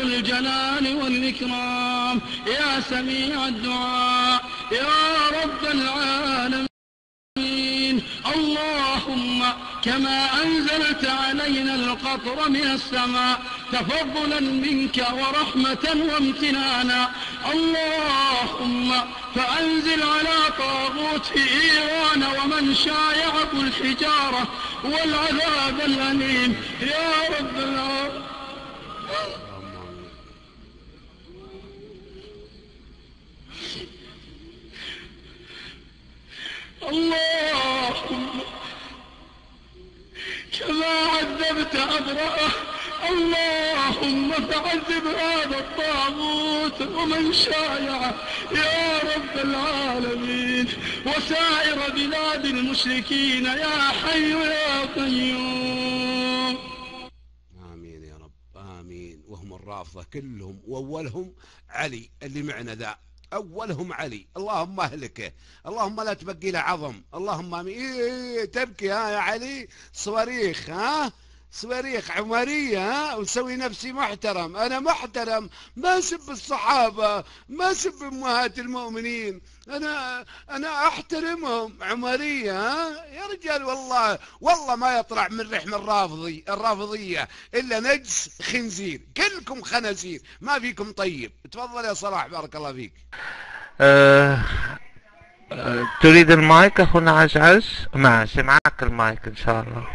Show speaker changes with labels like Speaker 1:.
Speaker 1: ذو الجلال والإكرام يا سميع الدعاء يا رب العالمين. اللهم كما أنزلت علينا القطر من السماء تفضلا منك ورحمة وامتنانا، اللهم فأنزل على طاغوت إيران ومن شايعه الحجارة والعذاب الأليم يا رب العالمين. اللهم كما عذبت أبرأة اللهم فعذب هذا الطاغوت ومن شايعه يا رب العالمين، وسائر بلاد المشركين يا حي يا قيوم.
Speaker 2: آمين يا رب آمين. وهم الرافضة كلهم وأولهم علي اللي معنا ذا، أولهم علي، اللهم أهلكه، اللهم لا تبقي له عظم، اللهم آمين. إيه تبكي ها يا علي؟ صواريخ ها؟ صواريخ عمرية ها؟ وسوي نفسي محترم. أنا محترم، ما أسب الصحابة، ما أسب أمهات المؤمنين، أنا أحترمهم. عمرية ها؟ يا رجال والله ما يطلع من رحم الرافضية إلا نجس خنزير، كلكم خنازير، ما فيكم طيب. تفضل يا صلاح بارك الله فيك.
Speaker 3: تريد المايك أخونا عزعز؟ ماشي معك المايك إن شاء الله.